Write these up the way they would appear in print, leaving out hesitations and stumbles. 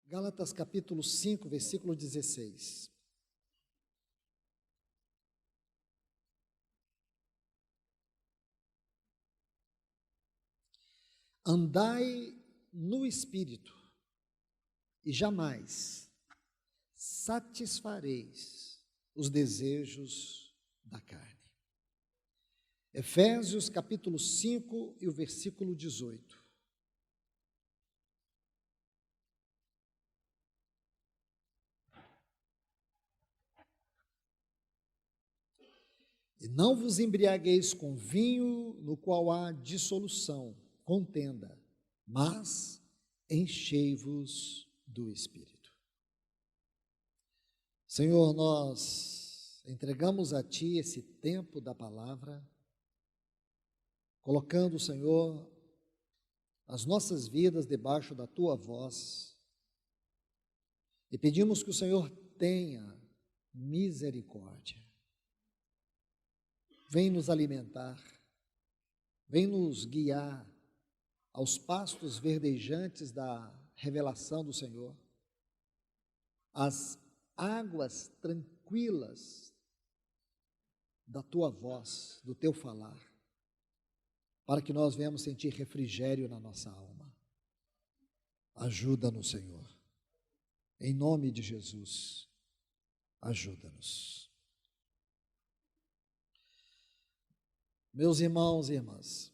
Gálatas capítulo 5, versículo 16. Andai no Espírito, e jamais satisfareis os desejos da carne. Efésios capítulo 5 e o versículo 18. E não vos embriagueis com vinho, no qual há dissolução, contenda, mas enchei-vos do Espírito. Senhor, nós entregamos a Ti esse tempo da palavra, colocando, Senhor, as nossas vidas debaixo da Tua voz, e pedimos que o Senhor tenha misericórdia. Vem nos alimentar, vem nos guiar aos pastos verdejantes da revelação do Senhor, às águas tranquilas da Tua voz, do Teu falar, para que nós venhamos sentir refrigério na nossa alma. Ajuda-nos, Senhor. Em nome de Jesus, ajuda-nos. Meus irmãos e irmãs,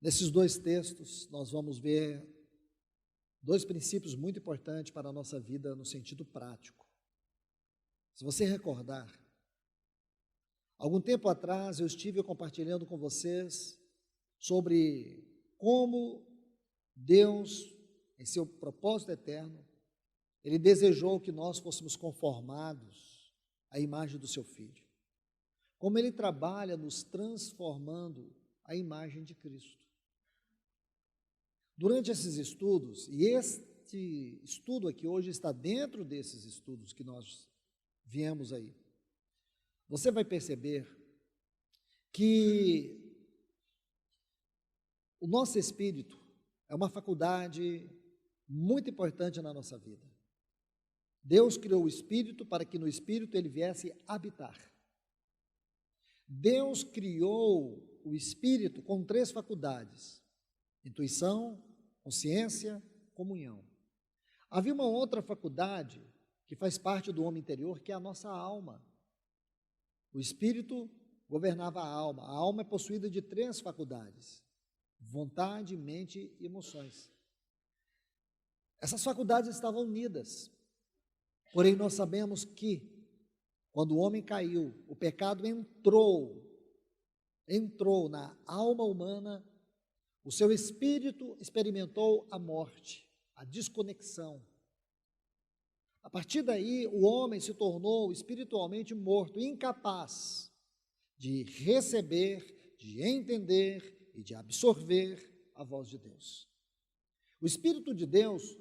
nesses dois textos nós vamos ver dois princípios muito importantes para a nossa vida no sentido prático. Se você recordar, algum tempo atrás eu estive compartilhando com vocês sobre como Deus, em seu propósito eterno, Ele desejou que nós fôssemos conformados à imagem do Seu Filho. Como Ele trabalha nos transformando à imagem de Cristo. Durante esses estudos, e este estudo aqui hoje está dentro desses estudos que nós viemos aí, você vai perceber que o nosso espírito é uma faculdade muito importante na nossa vida. Deus criou o espírito para que no espírito ele viesse habitar. Deus criou o espírito com três faculdades: intuição, consciência, comunhão. Havia uma outra faculdade que faz parte do homem interior, que é a nossa alma. O espírito governava a alma. A alma é possuída de três faculdades: vontade, mente e emoções. Essas faculdades estavam unidas. Porém, nós sabemos que quando o homem caiu, o pecado entrou na alma humana, o seu espírito experimentou a morte, a desconexão. A partir daí, o homem se tornou espiritualmente morto, incapaz de receber, de entender e de absorver a voz de Deus. O Espírito de Deus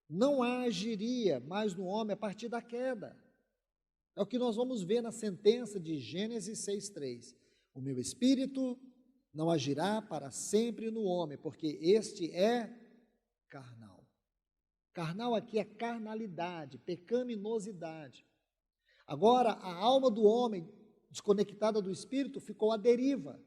não agiria mais no homem a partir da queda. É o que nós vamos ver na sentença de Gênesis 6:3. O meu espírito não agirá para sempre no homem, porque este é carnal. Carnal aqui é carnalidade, pecaminosidade. Agora, a alma do homem, desconectada do espírito, ficou à deriva.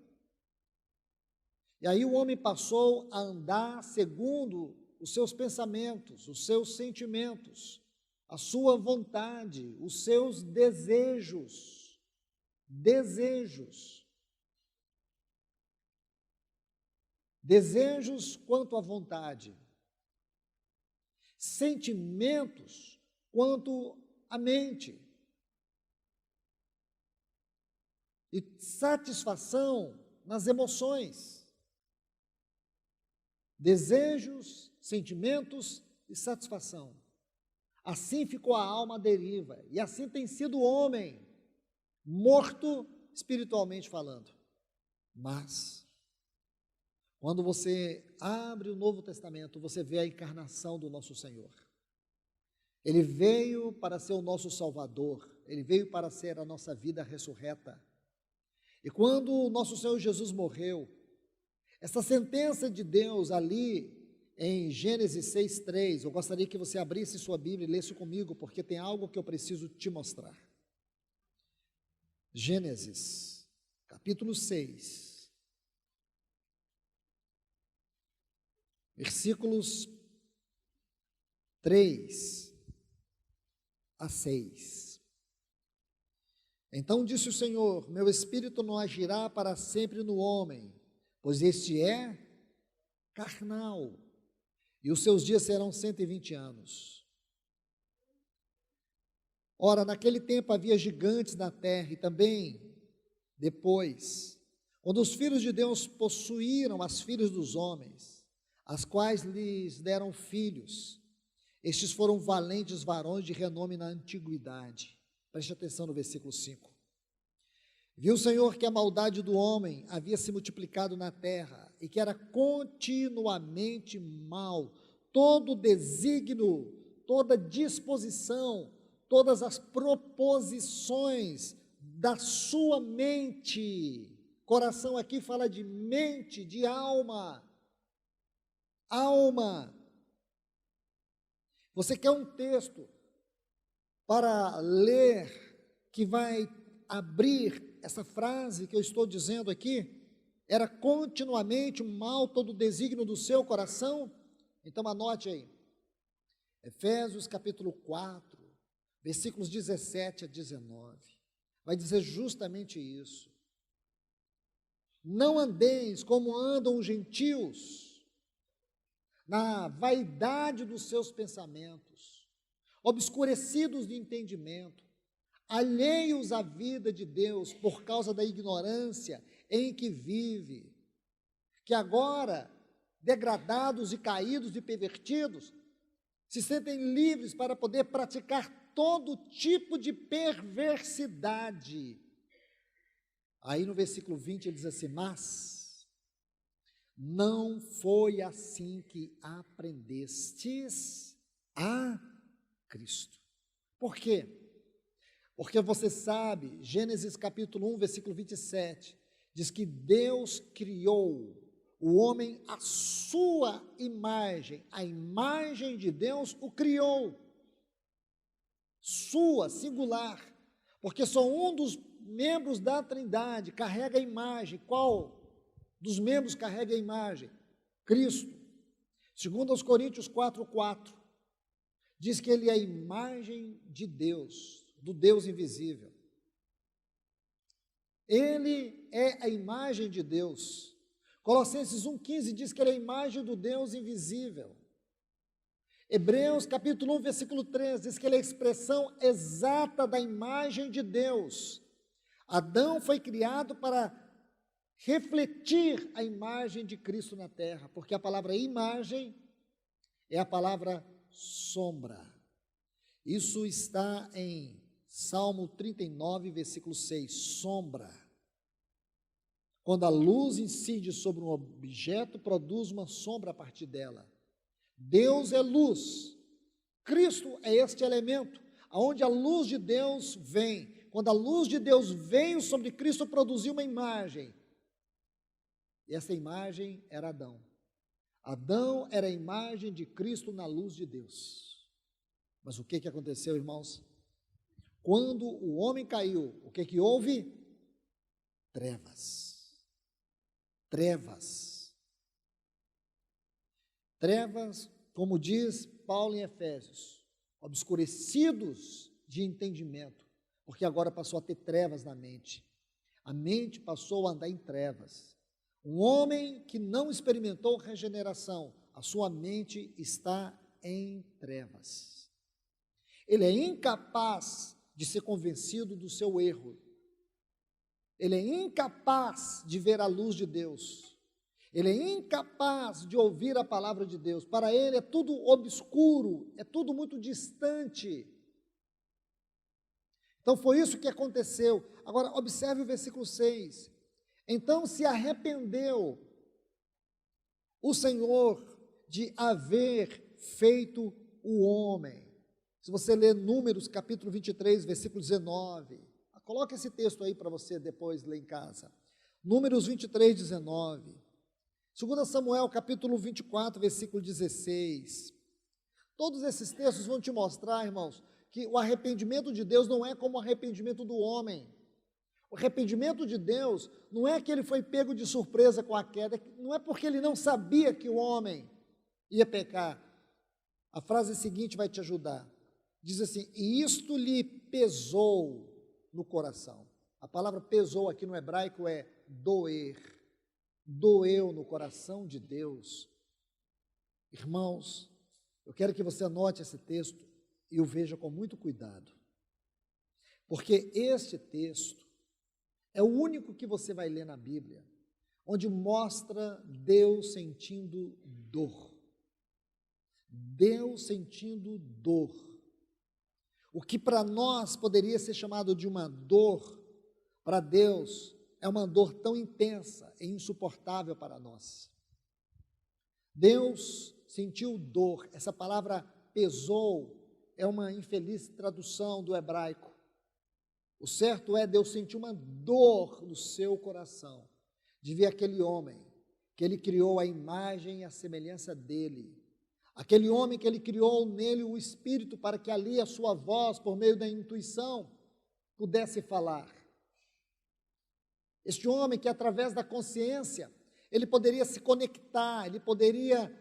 E aí o homem passou a andar segundo os seus pensamentos, os seus sentimentos, a sua vontade, os seus desejos. Desejos quanto à vontade, sentimentos quanto à mente, e satisfação nas emoções. Desejos, sentimentos e satisfação. Assim ficou a alma à deriva, e assim tem sido o homem, morto espiritualmente falando. Mas, quando você abre o Novo Testamento, você vê a encarnação do nosso Senhor. Ele veio para ser o nosso Salvador, Ele veio para ser a nossa vida ressurreta. E quando o nosso Senhor Jesus morreu, essa sentença de Deus ali, em Gênesis 6:3. Eu gostaria que você abrisse sua Bíblia e lesse comigo, porque tem algo que eu preciso te mostrar. Gênesis, capítulo 6, versículos 3 a 6. Então disse o Senhor: meu espírito não agirá para sempre no homem, pois este é carnal, e os seus dias serão 120 anos. Ora, naquele tempo havia gigantes na terra, e também depois, quando os filhos de Deus possuíram as filhas dos homens, as quais lhes deram filhos, estes foram valentes varões de renome na antiguidade. Preste atenção no versículo 5. Viu o Senhor que a maldade do homem havia se multiplicado na terra, e que era continuamente mal, todo desígnio, toda disposição, todas as proposições da sua mente. Coração aqui fala de mente, de alma. Alma. Você quer um texto para ler que vai abrir essa frase que eu estou dizendo aqui? Era continuamente mal todo desígnio do seu coração? Então anote aí. Efésios capítulo 4, versículos 17 a 19. Vai dizer justamente isso. Não andeis como andam os gentios, na vaidade dos seus pensamentos, obscurecidos de entendimento, alheios à vida de Deus por causa da ignorância em que vive, que agora, degradados e caídos e pervertidos, se sentem livres para poder praticar todo tipo de perversidade. Aí no versículo 20 ele diz assim: mas não foi assim que aprendestes a Cristo. Por quê? Porque você sabe, Gênesis capítulo 1, versículo 27, diz que Deus criou o homem à sua imagem, a imagem de Deus o criou. Sua, singular, porque só um dos membros da Trindade carrega a imagem. Qual dos membros carrega a imagem? Cristo. Segundo aos Coríntios 4:4, diz que ele é a imagem de Deus, do Deus invisível. Ele é a imagem de Deus. Colossenses 1,15 diz que ele é a imagem do Deus invisível. Hebreus capítulo 1, versículo 13, diz que ele é a expressão exata da imagem de Deus. Adão foi criado para refletir a imagem de Cristo na terra, porque a palavra imagem é a palavra sombra. Isso está em Salmo 39, versículo 6, sombra. Quando a luz incide sobre um objeto, produz uma sombra a partir dela. Deus é luz, Cristo é este elemento, aonde a luz de Deus vem. Quando a luz de Deus veio sobre Cristo, produziu uma imagem, e essa imagem era Adão. Adão era a imagem de Cristo na luz de Deus. Mas o que aconteceu, irmãos? Quando o homem caiu, o que houve? Trevas. Trevas, como diz Paulo em Efésios, obscurecidos de entendimento, porque agora passou a ter trevas na mente. A mente passou a andar em trevas. Um homem que não experimentou regeneração, a sua mente está em trevas. Ele é incapaz de ser convencido do seu erro. Ele é incapaz de ver a luz de Deus. Ele é incapaz de ouvir a palavra de Deus. Para ele é tudo obscuro, é tudo muito distante. Então foi isso que aconteceu. Agora observe o versículo 6. Então se arrependeu o Senhor de haver feito o homem. Se você ler Números capítulo 23, versículo 19, coloca esse texto aí para você depois ler em casa. Números 23, 19. 2 Samuel, capítulo 24, versículo 16. Todos esses textos vão te mostrar, irmãos, que o arrependimento de Deus não é como o arrependimento do homem. O arrependimento de Deus não é que ele foi pego de surpresa com a queda, não é porque ele não sabia que o homem ia pecar. A frase seguinte vai te ajudar. Diz assim: e isto lhe pesou no coração. A palavra pesou aqui no hebraico é doer. Doeu no coração de Deus. Irmãos, eu quero que você anote esse texto e o veja com muito cuidado. Porque este texto é o único que você vai ler na Bíblia, onde mostra Deus sentindo dor. Deus sentindo dor. O que para nós poderia ser chamado de uma dor, para Deus é uma dor tão intensa e insuportável para nós. Deus sentiu dor. Essa palavra pesou é uma infeliz tradução do hebraico. O certo é, Deus sentiu uma dor no seu coração de ver aquele homem que ele criou à imagem e à semelhança dele. Aquele homem que ele criou nele o espírito para que ali a sua voz, por meio da intuição, pudesse falar. Este homem que através da consciência, ele poderia se conectar, ele poderia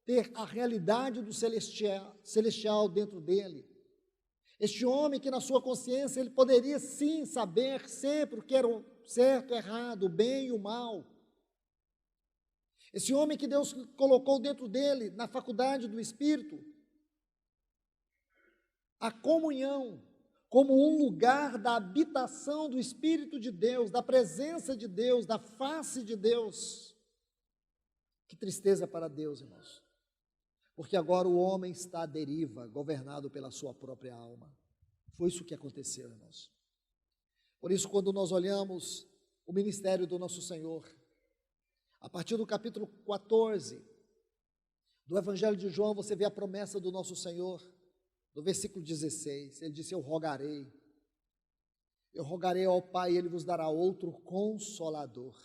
ter a realidade do celestial dentro dele. Este homem que na sua consciência, ele poderia sim saber sempre o que era o certo, o errado, o bem e o mal. Esse homem que Deus colocou dentro dele, na faculdade do Espírito, a comunhão, como um lugar da habitação do Espírito de Deus, da presença de Deus, da face de Deus. Que tristeza para Deus, irmãos. Porque agora o homem está à deriva, governado pela sua própria alma. Foi isso que aconteceu, irmãos. Por isso, quando nós olhamos o ministério do nosso Senhor, a partir do capítulo 14 do Evangelho de João, você vê a promessa do nosso Senhor, no versículo 16, ele disse: eu rogarei ao Pai, e Ele vos dará outro Consolador.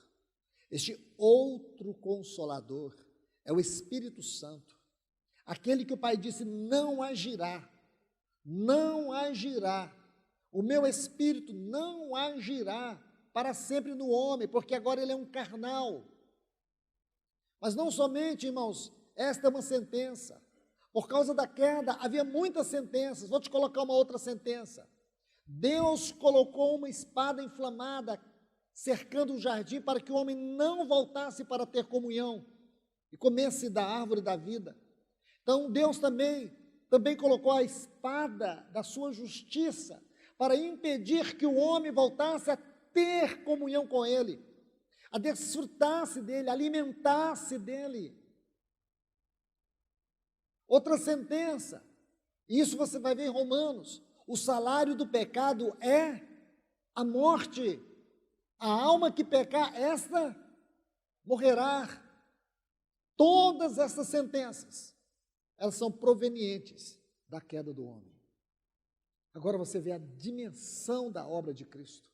Este outro Consolador é o Espírito Santo, aquele que o Pai disse: não agirá, o meu Espírito não agirá para sempre no homem, porque agora ele é um carnal. Mas não somente, irmãos, esta é uma sentença. Por causa da queda, havia muitas sentenças. Vou te colocar uma outra sentença. Deus colocou uma espada inflamada cercando o jardim para que o homem não voltasse para ter comunhão e comesse da árvore da vida. Então Deus também colocou a espada da sua justiça para impedir que o homem voltasse a ter comunhão com Ele, a desfrutar-se dEle, alimentar-se dEle. Outra sentença, isso você vai ver em Romanos: o salário do pecado é a morte. A alma que pecar, esta morrerá. Todas essas sentenças, elas são provenientes da queda do homem. Agora você vê a dimensão da obra de Cristo.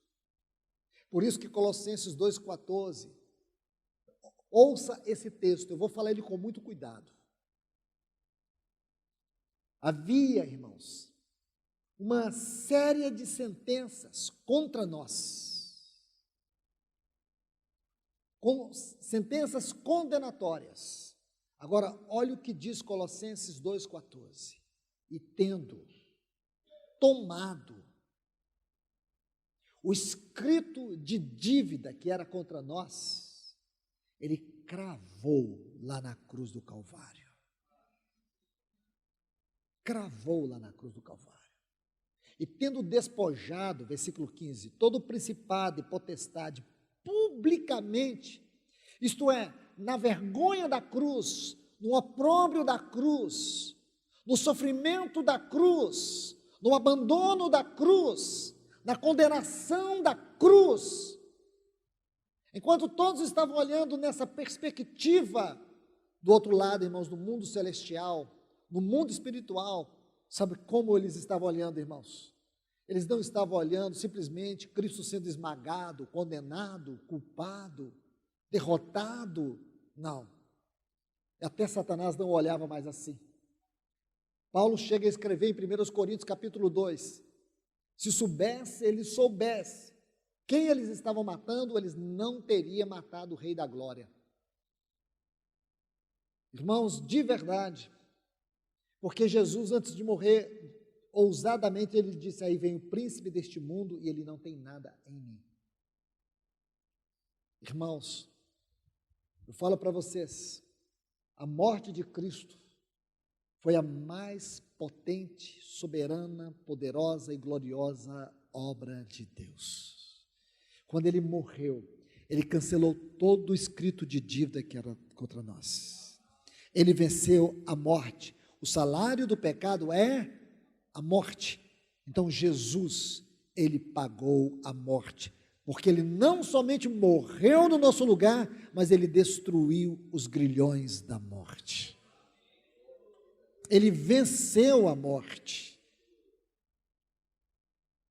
Por isso que Colossenses 2,14, ouça esse texto, eu vou falar ele com muito cuidado. Havia, irmãos, uma série de sentenças contra nós, sentenças condenatórias. Agora, olha o que diz Colossenses 2,14. E tendo tomado o escrito de dívida que era contra nós, ele cravou lá na cruz do Calvário. Cravou lá na cruz do Calvário. E tendo despojado, versículo 15, todo o principado e potestade publicamente, isto é, na vergonha da cruz, no opróbrio da cruz, no sofrimento da cruz, no abandono da cruz, na condenação da cruz. Enquanto todos estavam olhando nessa perspectiva, do outro lado, irmãos, no mundo celestial, no mundo espiritual, sabe como eles estavam olhando, irmãos? Eles não estavam olhando simplesmente Cristo sendo esmagado, condenado, culpado, derrotado. Não. Até Satanás não olhava mais assim. Paulo chega a escrever em 1 Coríntios capítulo 2, se soubesse, ele soubesse quem eles estavam matando, eles não teriam matado o Rei da Glória. Irmãos, de verdade, porque Jesus, antes de morrer, ousadamente ele disse, aí vem o príncipe deste mundo e ele não tem nada em mim. Irmãos, eu falo para vocês, a morte de Cristo foi a mais potente, soberana, poderosa e gloriosa obra de Deus. Quando ele morreu, ele cancelou todo o escrito de dívida que era contra nós. Ele venceu a morte. O salário do pecado é a morte. Então Jesus, ele pagou a morte, porque ele não somente morreu no nosso lugar, mas ele destruiu os grilhões da morte. Ele venceu a morte.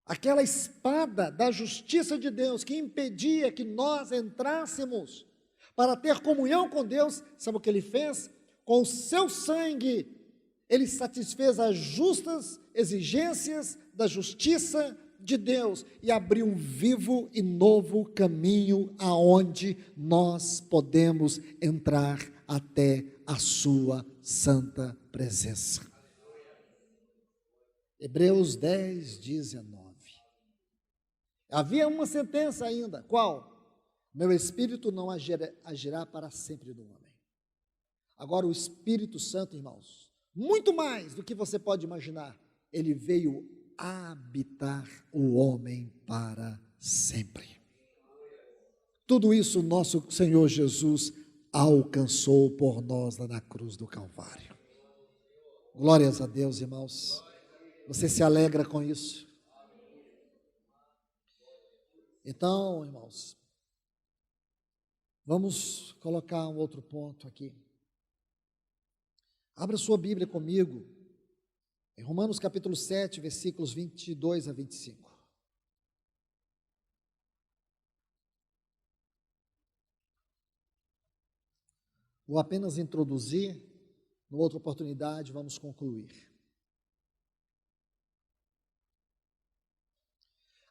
Aquela espada da justiça de Deus que impedia que nós entrássemos para ter comunhão com Deus, sabe o que ele fez? Com o seu sangue, ele satisfez as justas exigências da justiça de Deus e abriu um vivo e novo caminho aonde nós podemos entrar até a sua santa presença. Hebreus 10, 19. Havia uma sentença ainda, qual? Meu Espírito não agirá para sempre no homem. Agora o Espírito Santo, irmãos, muito mais do que você pode imaginar, ele veio habitar o homem para sempre. Tudo isso nosso Senhor Jesus alcançou por nós lá na cruz do Calvário. Glórias a Deus, irmãos. Você se alegra com isso? Então, irmãos, vamos colocar um outro ponto aqui. Abra sua Bíblia comigo, em Romanos capítulo 7, versículos 22 a 25. Vou apenas introduzir, numa outra oportunidade vamos concluir.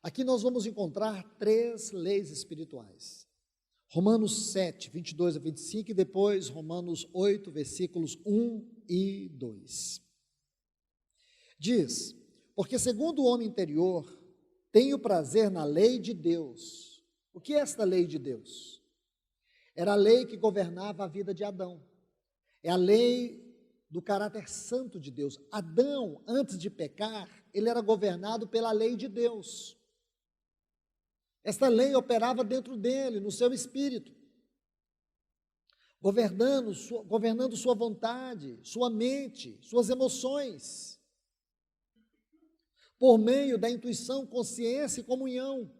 Aqui nós vamos encontrar 3 leis espirituais. Romanos 7, 22 a 25 e depois Romanos 8, versículos 1 e 2. Diz, porque segundo o homem interior, tenho prazer na lei de Deus. O que é esta lei de Deus? Era a lei que governava a vida de Adão. É a lei do caráter santo de Deus. Adão, antes de pecar, ele era governado pela lei de Deus. Esta lei operava dentro dele, no seu espírito, governando sua vontade, sua mente, suas emoções, por meio da intuição, consciência e comunhão.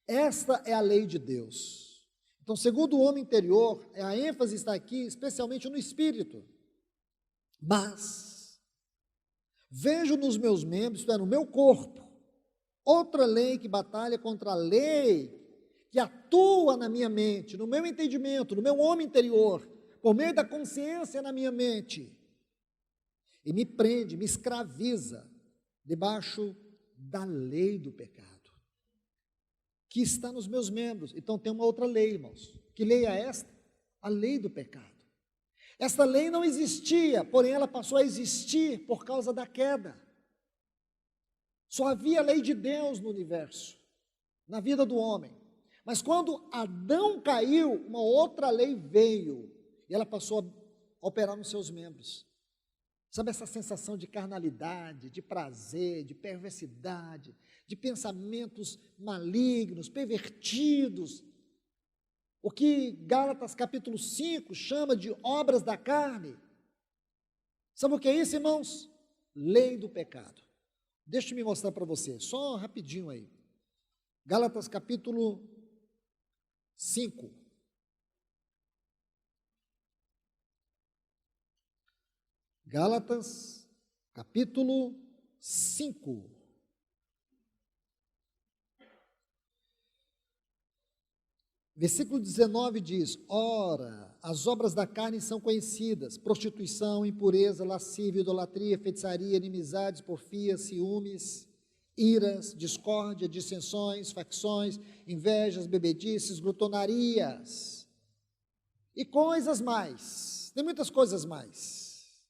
Esta é a lei de Deus. Então, segundo o homem interior, a ênfase está aqui, especialmente no espírito. Mas, vejo nos meus membros, isto é, no meu corpo, outra lei que batalha contra a lei que atua na minha mente, no meu entendimento, no meu homem interior, por meio da consciência na minha mente, e me prende, me escraviza debaixo da lei do pecado, que está nos meus membros. Então tem uma outra lei, irmãos. Que lei é esta? A lei do pecado. Esta lei não existia, porém ela passou a existir por causa da queda. Só havia a lei de Deus no universo, na vida do homem. Mas quando Adão caiu, uma outra lei veio, e ela passou a operar nos seus membros. Sabe essa sensação de carnalidade, de prazer, de perversidade, de pensamentos malignos, pervertidos, o que Gálatas capítulo 5 chama de obras da carne. Sabe o que é isso, irmãos? Lei do pecado. Deixa eu me mostrar para você, só rapidinho aí. Gálatas capítulo 5. Gálatas capítulo 5. Versículo 19 diz: ora, as obras da carne são conhecidas: prostituição, impureza, lascívia, idolatria, feitiçaria, inimizades, porfias, ciúmes, iras, discórdia, dissensões, facções, invejas, bebedices, glutonarias e coisas mais. Tem muitas coisas mais,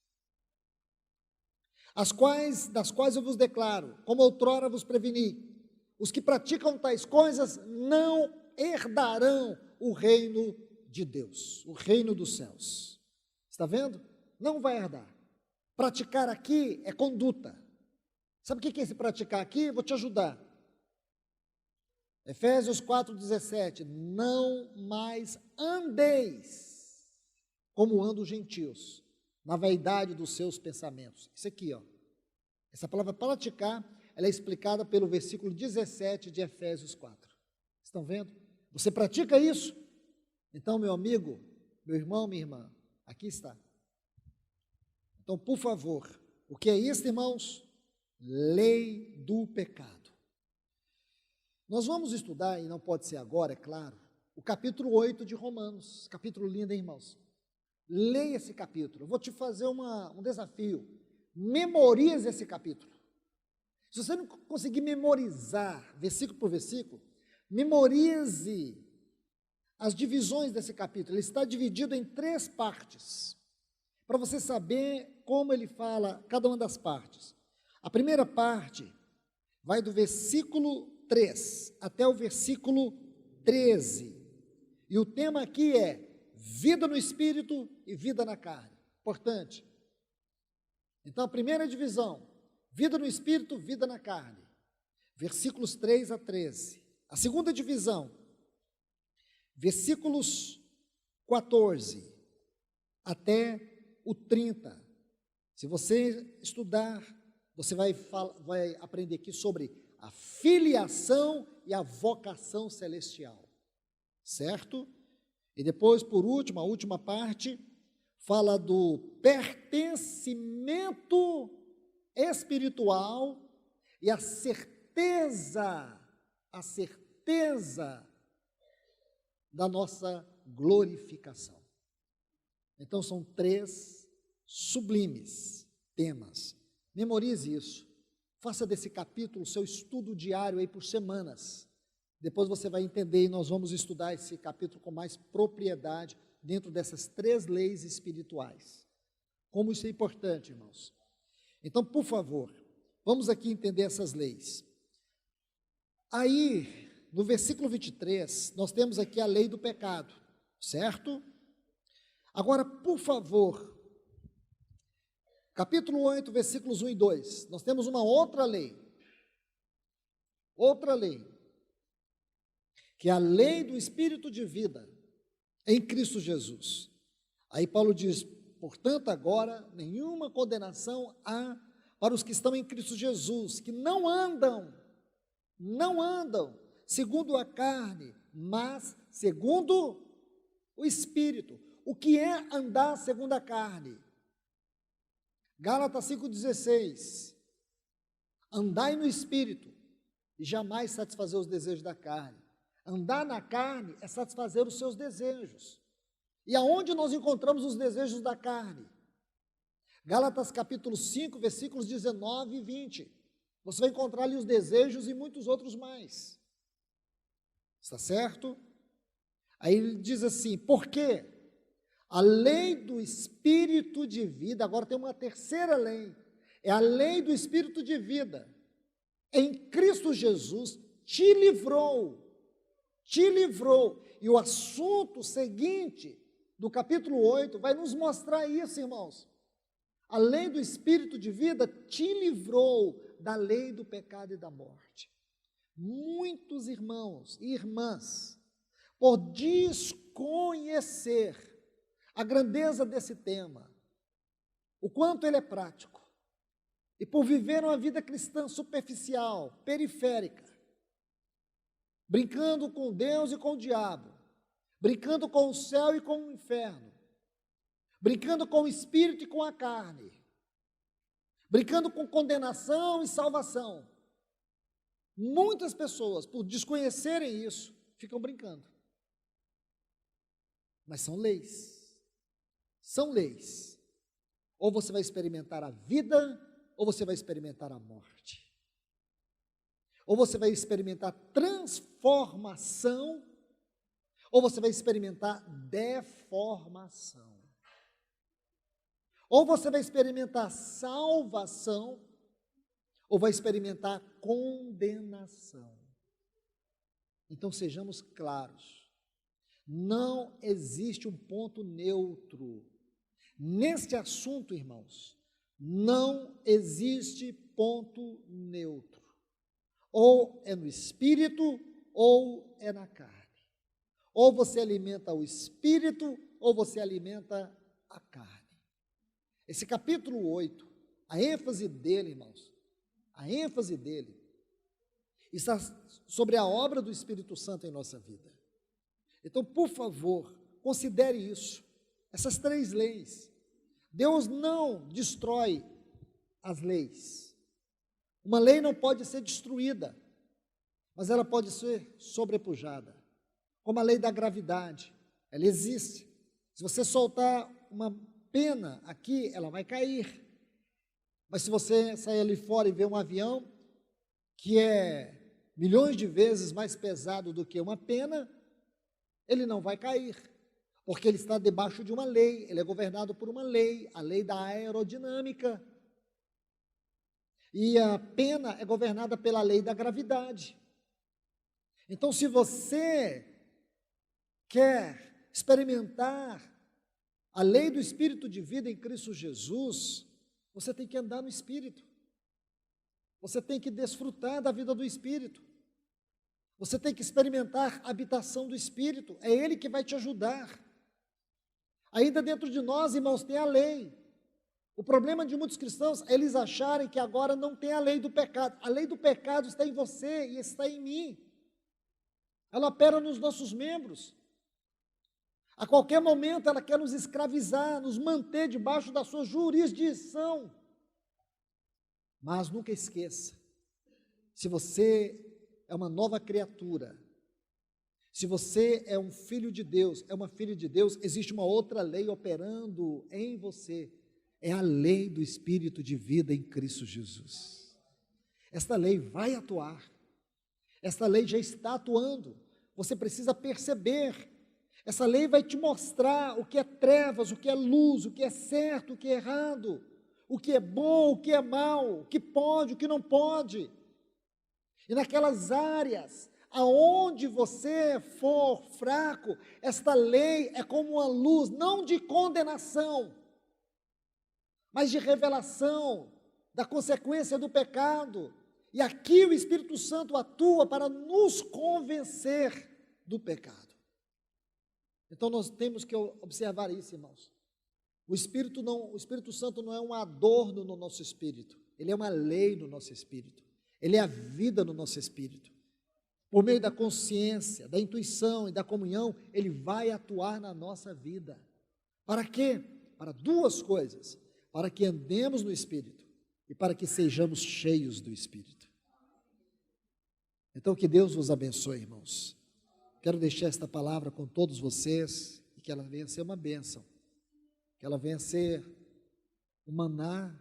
das quais eu vos declaro, como outrora vos preveni, os que praticam tais coisas não herdarão o reino de Deus, o reino dos céus. Está vendo? Não vai herdar. Praticar aqui é conduta. Sabe o que é esse praticar aqui? Vou te ajudar. Efésios 4,17, não mais andeis como andam os gentios, na vaidade dos seus pensamentos. Isso aqui, ó. Essa palavra praticar, ela é explicada pelo versículo 17 de Efésios 4. Estão vendo? Você pratica isso? Então, meu amigo, meu irmão, minha irmã, aqui está. Então, por favor, o que é isso, irmãos? Lei do pecado. Nós vamos estudar, e não pode ser agora, é claro, o capítulo 8 de Romanos. Capítulo lindo, hein, irmãos? Leia esse capítulo. Eu vou te fazer um desafio. Memorize esse capítulo. Se você não conseguir memorizar, versículo por versículo, memorize as divisões desse capítulo. Ele está dividido em 3 partes, para você saber como ele fala cada uma das partes. A primeira parte vai do versículo 3 até o versículo 13. E o tema aqui é vida no espírito e vida na carne. Importante. Então, a primeira divisão, vida no espírito, vida na carne. Versículos 3 a 13. A segunda divisão, versículos 14 até o 30. Se você estudar, você vai aprender aqui sobre a filiação e a vocação celestial, certo? E depois, por último, a última parte, fala do pertencimento espiritual e a certeza da nossa glorificação. Então, são 3 sublimes temas. Memorize isso. Faça desse capítulo seu estudo diário aí por semanas. Depois você vai entender e nós vamos estudar esse capítulo com mais propriedade dentro dessas 3 leis espirituais. Como isso é importante, irmãos. Então, por favor, vamos aqui entender essas leis. Aí, no versículo 23, nós temos aqui a lei do pecado, certo? Agora, por favor, capítulo 8, versículos 1 e 2, nós temos uma outra lei, que é a lei do espírito de vida em Cristo Jesus. Aí Paulo diz, portanto, agora nenhuma condenação há para os que estão em Cristo Jesus, que não andam segundo a carne, mas segundo o Espírito. O que é andar segundo a carne? Gálatas 5,16, andai no Espírito e jamais satisfazer os desejos da carne. Andar na carne é satisfazer os seus desejos. E aonde nós encontramos os desejos da carne? Gálatas capítulo 5, versículos 19 e 20. Você vai encontrar ali os desejos e muitos outros mais. Está certo? Aí ele diz assim, por quê? A lei do espírito de vida, agora tem uma terceira lei, é a lei do espírito de vida. Em Cristo Jesus te livrou. E o assunto seguinte do capítulo 8 vai nos mostrar isso, irmãos. A lei do espírito de vida te livrou da lei do pecado e da morte. Muitos irmãos e irmãs, por desconhecer a grandeza desse tema, o quanto ele é prático, e por viver uma vida cristã superficial, periférica, brincando com Deus e com o diabo, brincando com o céu e com o inferno, brincando com o espírito e com a carne, brincando com condenação e salvação. Muitas pessoas, por desconhecerem isso, ficam brincando. mas são leis. São leis. Ou você vai experimentar a vida, ou você vai experimentar a morte. Ou você vai experimentar transformação, ou você vai experimentar deformação. Ou você vai experimentar salvação, ou vai experimentar condenação. Então sejamos claros, não existe um ponto neutro. Neste assunto, irmãos, não existe ponto neutro. Ou é no espírito, ou é na carne. Ou você alimenta o espírito, ou você alimenta a carne. Esse capítulo 8, a ênfase dele, irmãos, a ênfase dele está sobre a obra do Espírito Santo em nossa vida. Então, por favor, considere isso, essas 3 leis. Deus não destrói as leis. Uma lei não pode ser destruída, mas ela pode ser sobrepujada. Como a lei da gravidade, ela existe. Se você soltar uma pena aqui, ela vai cair. Mas se você sair ali fora e ver um avião, que é milhões de vezes mais pesado do que uma pena, ele não vai cair, porque ele está debaixo de uma lei, ele é governado por uma lei, a lei da aerodinâmica. E a pena é governada pela lei da gravidade. Então, se você quer experimentar a lei do Espírito de vida em Cristo Jesus, você tem que andar no Espírito. Você tem que desfrutar da vida do Espírito. Você tem que experimentar a habitação do Espírito. É Ele que vai te ajudar. Ainda dentro de nós, irmãos, tem a lei. O problema de muitos cristãos é eles acharem que agora não tem a lei do pecado. A lei do pecado está em você e está em mim. Ela opera nos nossos membros. A qualquer momento ela quer nos escravizar, nos manter debaixo da sua jurisdição. Mas nunca esqueça, se você é uma nova criatura, se você é um filho de Deus, é uma filha de Deus, existe uma outra lei operando em você. É a lei do Espírito de vida em Cristo Jesus. Esta lei vai atuar. Esta lei já está atuando. Você precisa perceber. Essa lei vai te mostrar o que é trevas, o que é luz, o que é certo, o que é errado, o que é bom, o que é mal, o que pode, o que não pode. E naquelas áreas aonde você for fraco, esta lei é como uma luz, não de condenação, mas de revelação da consequência do pecado. E aqui o Espírito Santo atua para nos convencer do pecado. Então nós temos que observar isso, irmãos. O Espírito Santo não é um adorno no nosso espírito, ele é uma lei no nosso espírito, ele é a vida no nosso espírito. Por meio da consciência, da intuição e da comunhão, ele vai atuar na nossa vida. Para quê? Para 2 coisas: para que andemos no Espírito e para que sejamos cheios do Espírito. Então que Deus vos abençoe, irmãos. Quero deixar esta palavra com todos vocês e que ela venha a ser uma bênção, que ela venha a ser um maná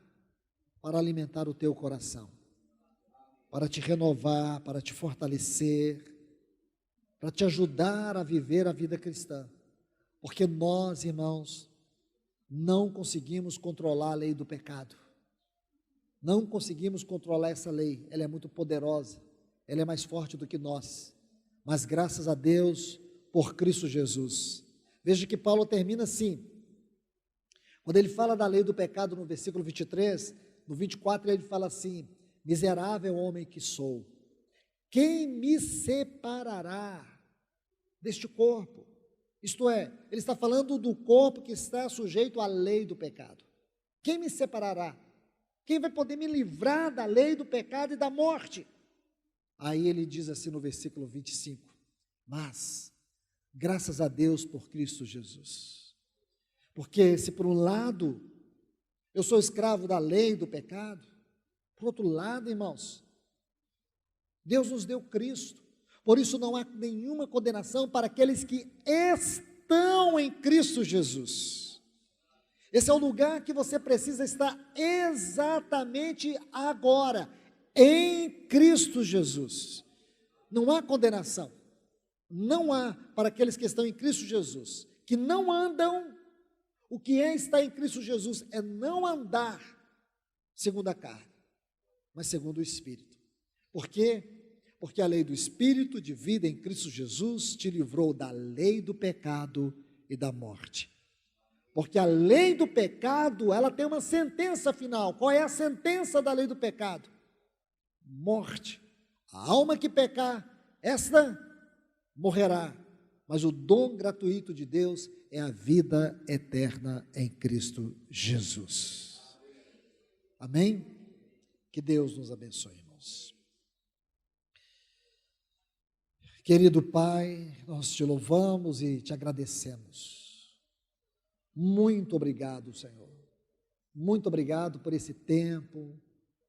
para alimentar o teu coração, para te renovar, para te fortalecer, para te ajudar a viver a vida cristã, porque nós, irmãos, não conseguimos controlar a lei do pecado, não conseguimos controlar essa lei, ela é muito poderosa, ela é mais forte do que nós, mas graças a Deus, por Cristo Jesus. Veja que Paulo termina assim, quando ele fala da lei do pecado no versículo 23, no 24 ele fala assim: miserável homem que sou, quem me separará deste corpo? Isto é, ele está falando do corpo que está sujeito à lei do pecado. Quem me separará? Quem vai poder me livrar da lei do pecado e da morte? Aí ele diz assim no versículo 25, mas, graças a Deus por Cristo Jesus, porque se por um lado eu sou escravo da lei do pecado, por outro lado, irmãos, Deus nos deu Cristo, por isso não há nenhuma condenação para aqueles que estão estão em Cristo Jesus. Esse é o lugar que você precisa estar exatamente agora, em Cristo Jesus. Não há condenação, não há para aqueles que estão em Cristo Jesus, que não andam. O que é estar em Cristo Jesus é não andar segundo a carne, mas segundo o Espírito. Por quê? Porque a lei do Espírito de vida em Cristo Jesus te livrou da lei do pecado e da morte. Porque a lei do pecado, ela tem uma sentença final. Qual é a sentença da lei do pecado? Morte. A alma que pecar, esta morrerá. Mas o dom gratuito de Deus é a vida eterna em Cristo Jesus. Amém? Que Deus nos abençoe, irmãos. Querido Pai, nós te louvamos e te agradecemos. Muito obrigado, Senhor. Muito obrigado por esse tempo.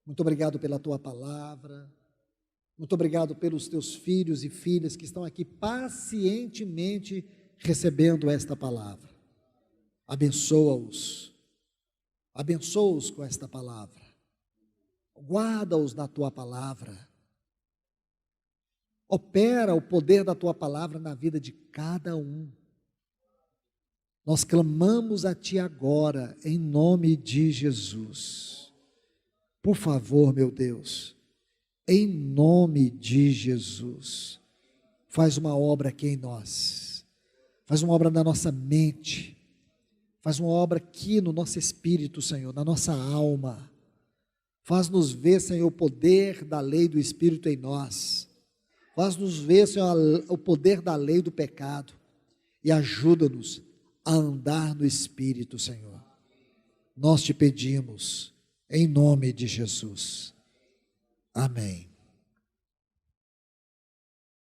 Muito obrigado pela tua palavra. Muito obrigado pelos teus filhos e filhas que estão aqui pacientemente recebendo esta palavra. Abençoa-os. Abençoa-os com esta palavra. Guarda-os na tua palavra. Opera o poder da tua palavra na vida de cada um. Nós clamamos a ti agora, em nome de Jesus. Por favor, meu Deus, em nome de Jesus, faz uma obra aqui em nós, faz uma obra na nossa mente, faz uma obra aqui no nosso espírito, Senhor, na nossa alma, faz-nos ver, Senhor, o poder da lei do Espírito em nós, faz-nos ver, Senhor, o poder da lei do pecado, e ajuda-nos a andar no Espírito, Senhor. Nós te pedimos, em nome de Jesus. Amém.